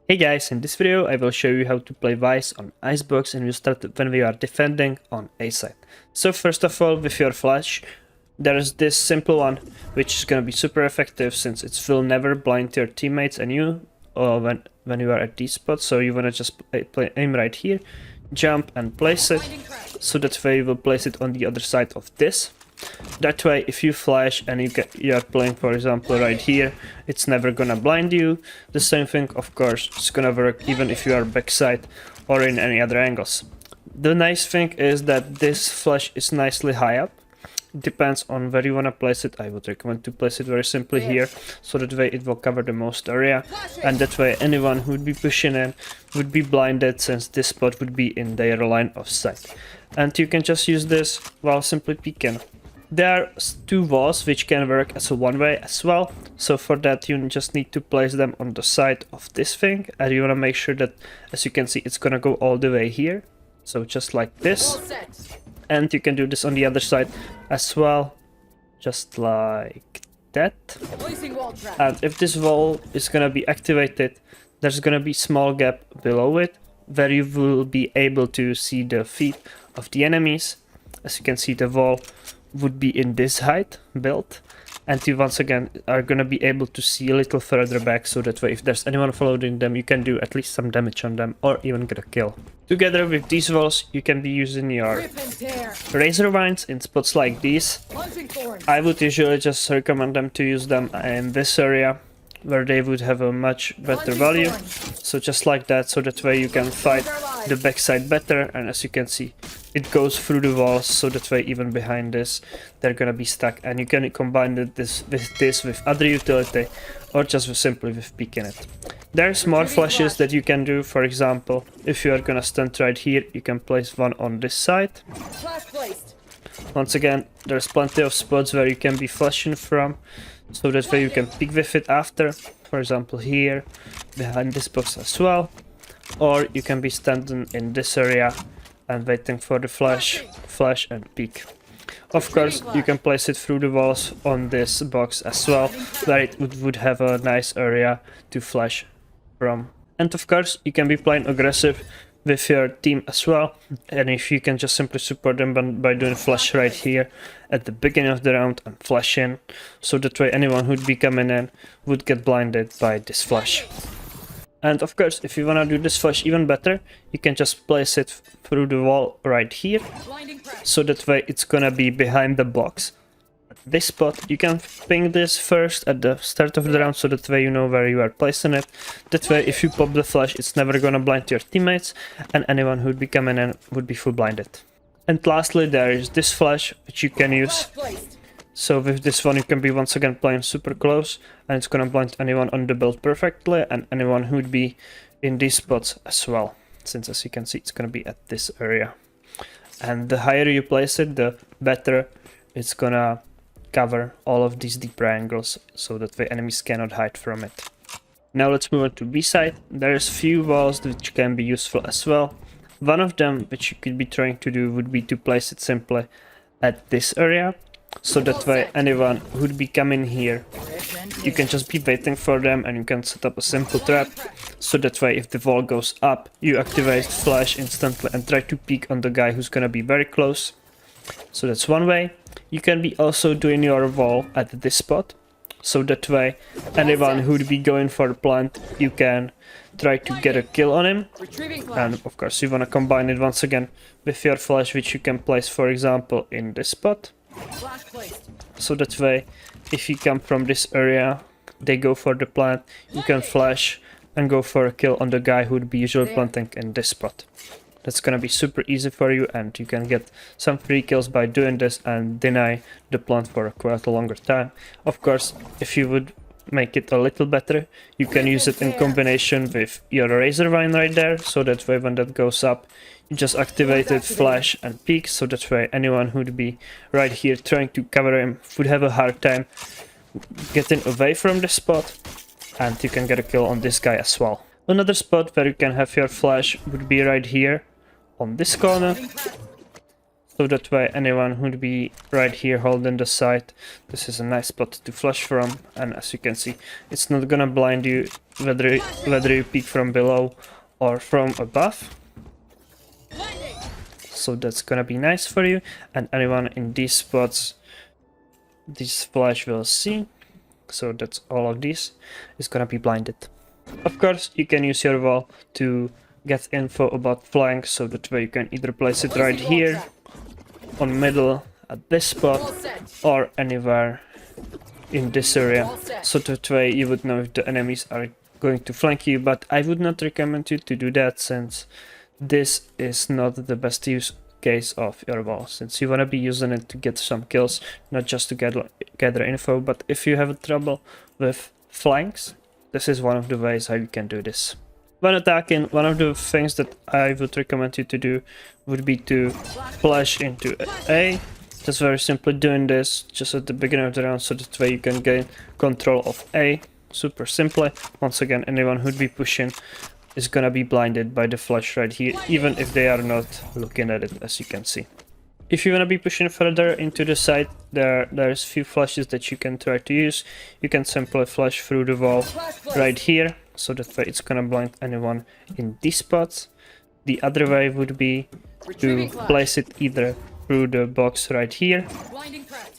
Hey guys, in this video I will show you how to play Vyse on Icebox, and we'll start when we are defending on A side. So first of all, with your flash, there is this simple one which is gonna be super effective since it will never blind your teammates and you when you are at these spots. So you wanna just aim right here, jump and place it, so that way you will place it on the other side of this. That way, if you flash and you are playing, for example, right here, it's never gonna blind you. The same thing, of course, it's gonna work even if you are backside or in any other angles. The nice thing is that this flash is nicely high up. It depends on where you wanna place it. I would recommend to place it very simply here, so that way it will cover the most area, and that way anyone who would be pushing in would be blinded, since this spot would be in their line of sight. And you can just use this while simply peeking. There are two walls which can work as a one-way as well, so for that you just need to place them on the side of this thing, and you want to make sure that, as you can see, it's gonna go all the way here, so just like this. And you can do this on the other side as well, just like that. And if this wall is gonna be activated, there's gonna be small gap below it where you will be able to see the feet of the enemies. As you can see, the wall would be in this height built, and you once again are gonna be able to see a little further back, so that way if there's anyone following them, you can do at least some damage on them or even get a kill. Together with these walls, you can be using your razor vines in spots like these. I would usually just recommend them to use them in this area, where they would have a much better value. So just like that, so that way you can fight the backside better, and as you can see, it goes through the walls, so that way even behind this they're gonna be stuck, and you can combine this with other utility, or just simply with peeking it. There's more flashes that you can do. For example, if you are gonna stand right here, you can place one on this side. Once again, there's plenty of spots where you can be flashing from, so that way you can peek with it after, for example here, behind this box as well. Or you can be standing in this area and waiting for the flash and peek. Of course, you can place it through the walls on this box as well, where it would have a nice area to flash from. And of course, you can be playing aggressive with your team as well, and if you can just simply support them by doing flash right here at the beginning of the round and flash in, so that way anyone who'd be coming in would get blinded by this flash. And of course, if you wanna do this flash even better, you can just place it through the wall right here, so that way it's gonna be behind the box. This spot, you can ping this first at the start of the round, so that way you know where you are placing it. That way, if you pop the flash, it's never gonna blind your teammates, and anyone who would be coming in would be full blinded. And lastly, there is this flash which you can use. So with this one, you can be once again playing super close, and it's gonna blind anyone on the build perfectly, and anyone who would be in these spots as well, since as you can see, it's gonna be at this area. And the higher you place it, the better it's gonna cover all of these deeper angles, so that the enemies cannot hide from it. Now let's move on to B side. There's few walls which can be useful as well. One of them which you could be trying to do would be to place it simply at this area, so that way anyone who'd be coming here, you can just be waiting for them, and you can set up a simple trap, so that way if the wall goes up, you activate flash instantly and try to peek on the guy who's gonna be very close. So that's one way. You can be also doing your wall at this spot, so that way anyone who'd be going for the plant, you can try to get a kill on him. And of course you wanna combine it once again with your flash, which you can place, for example, in this spot. So that way, if you come from this area, they go for the plant, you can flash and go for a kill on the guy who'd be usually planting in this spot. That's gonna be super easy for you, and you can get some free kills by doing this and deny the plant for quite a longer time. Of course, if you would make it a little better, you can use it in combination with your razor vine right there, so that way when that goes up, you just activate it, flash and peek, so that way anyone who'd be right here trying to cover him would have a hard time getting away from the spot, and you can get a kill on this guy as well. Another spot where you can have your flash would be right here on this corner. So that way anyone who'd be right here holding the site, this is a nice spot to flash from, and as you can see, it's not gonna blind you whether you peek from below or from above. So that's gonna be nice for you, and anyone in these spots, this flash will see. So that's all of these is gonna be blinded. Of course, you can use your wall to get info about flanks, so that way you can either place it right here on middle at this spot or anywhere in this area, so that way you would know if the enemies are going to flank you. But I would not recommend you to do that, since this is not the best use case of your wall, since you want to be using it to get some kills, not just to gather info. But if you have trouble with flanks, this is one of the ways how you can do this. When attacking, one of the things that I would recommend you to do would be to flash into A. Just very simply doing this just at the beginning of the round, so that way you can gain control of A. Super simply. Once again, anyone who'd be pushing is gonna be blinded by the flash right here, even if they are not looking at it, as you can see. If you wanna be pushing further into the side, there's few flashes that you can try to use. You can simply flash through the wall right here, so that way it's gonna blind anyone in these spots. The other way would be to place it either through the box right here,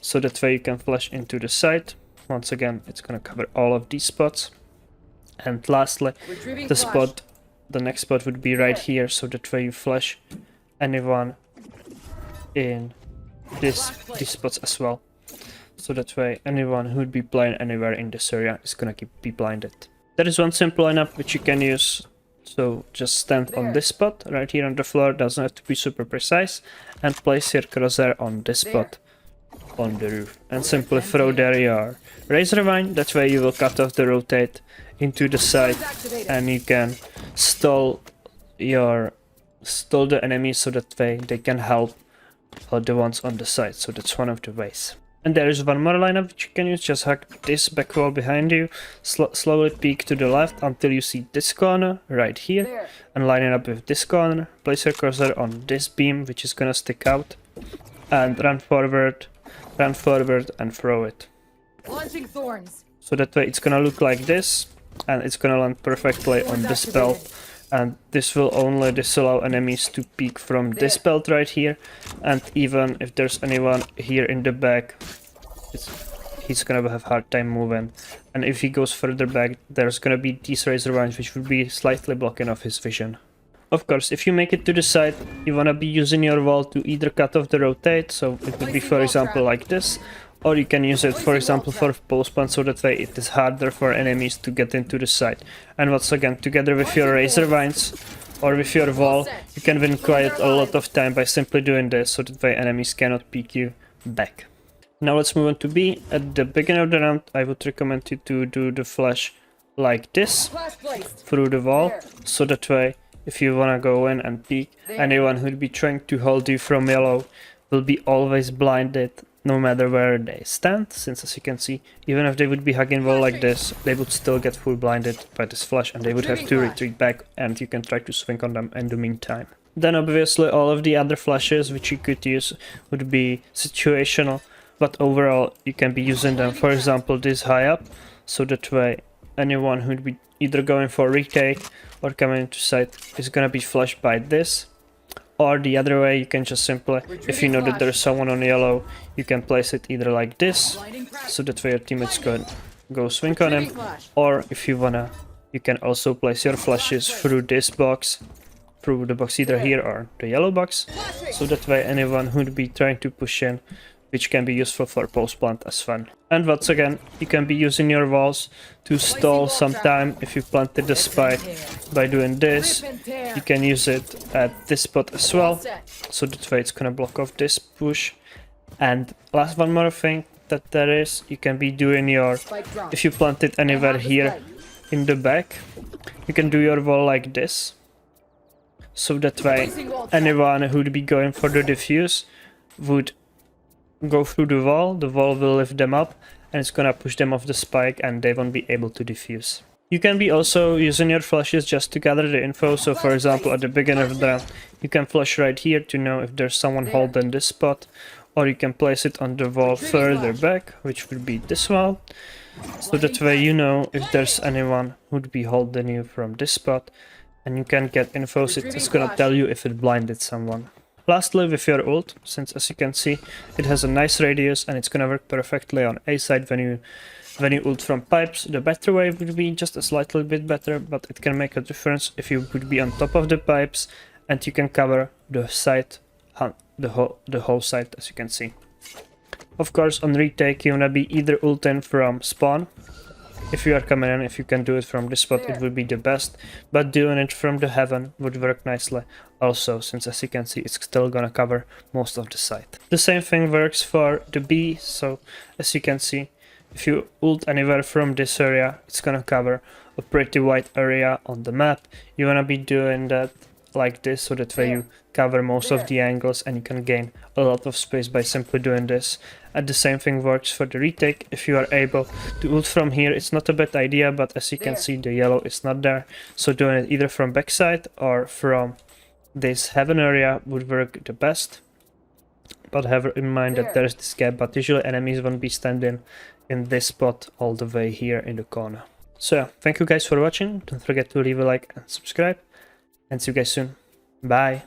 so that way you can flash into the side. Once again, it's gonna cover all of these spots. And lastly, the next spot would be right here, so that way you flash anyone in these spots as well. So that way anyone who would be blind anywhere in this area is gonna be blinded. There is one simple lineup which you can use. So just stand on this spot right here on the floor, doesn't have to be super precise, and place your crosshair on this spot on the roof, and simply throw there your razor vine. That way you will cut off the rotate into the side, and you can stall the enemies, so that way they can help the ones on the side. So that's one of the ways. And there is one more lineup which you can use. Just hug this back wall behind you, slowly peek to the left until you see this corner right here, and line it up with this corner. Place your cursor on this beam which is gonna stick out, and run forward and throw it. Launching thorns. So that way it's gonna look like this, and it's gonna land perfectly on this belt. And this will only disallow enemies to peek from this belt right here, and even if there's anyone here in the back, he's gonna have hard time moving. And if he goes further back, there's gonna be these razor vines which will be slightly blocking off his vision. Of course, if you make it to the side, you wanna be using your wall to either cut off the rotate, so it would be for example like this, or you can use it for example for pulse plant, so that way it is harder for enemies to get into the side. And once again, together with your razor vines or with your wall, you can win quite a lot of time by simply doing this, so that way enemies cannot peek you back. Now let's move on to B. At the beginning of the round, I would recommend you to do the flash like this through the wall, so that way if you wanna go in and peek, anyone who'd be trying to hold you from yellow will be always blinded, no matter where they stand, since as you can see, even if they would be hugging wall like this, they would still get full blinded by this flash, and they would have to retreat back, and you can try to swing on them in the meantime. Then obviously all of the other flashes which you could use would be situational, but overall you can be using them, for example this high up, so that way anyone who'd be either going for retake or coming into sight is gonna be flashed by this. Or the other way, you can just simply, if you know that there's someone on yellow, you can place it either like this, so that way your teammates can go swing on him. Or if you wanna, you can also place your flashes through this box, through the box either here or the yellow box, so that way anyone who'd be trying to push in, which can be useful for post plant as fun. And once again, you can be using your walls to stall some time if you planted the spike by doing this. You can use it at this spot as well, so that way it's gonna block off this push. And last one more thing that there is, you can be doing your, if you plant it anywhere here in the back, you can do your wall like this, so that way anyone who would be going for the defuse would go through the wall will lift them up, and it's gonna push them off the spike, and they won't be able to defuse. You can be also using your flashes just to gather the info, so for example at the beginning of the round You can flash right here to know if there's someone holding this spot, or you can place it on the wall further back, which would be this wall. So that way you know if there's anyone who'd be holding you from this spot, and you can get info, so it's gonna tell you if it blinded someone. Lastly, with your ult, since as you can see it has a nice radius and it's gonna work perfectly on A side when you ult from pipes, the better way would be just a slightly bit better, but it can make a difference if you would be on top of the pipes and you can cover the site, the whole site, as you can see. Of course, on retake you wanna be either ulting from spawn. If you are coming in, if you can do it from this spot, it would be the best, but doing it from the heaven would work nicely also, since as you can see it's still gonna cover most of the site. The same thing works for the B, so as you can see, if you ult anywhere from this area, it's gonna cover a pretty wide area on the map. You wanna be doing that like this, so that way you cover most of the angles and you can gain a lot of space by simply doing this. And the same thing works for the retake. If you are able to ult from here, it's not a bad idea, but as you can see the yellow is not there, so doing it either from backside or from this heaven area would work the best. But have in mind that there's this gap, but usually enemies won't be standing in this spot all the way here in the corner. So yeah, thank you guys for watching, don't forget to leave a like and subscribe, and see you guys soon. Bye.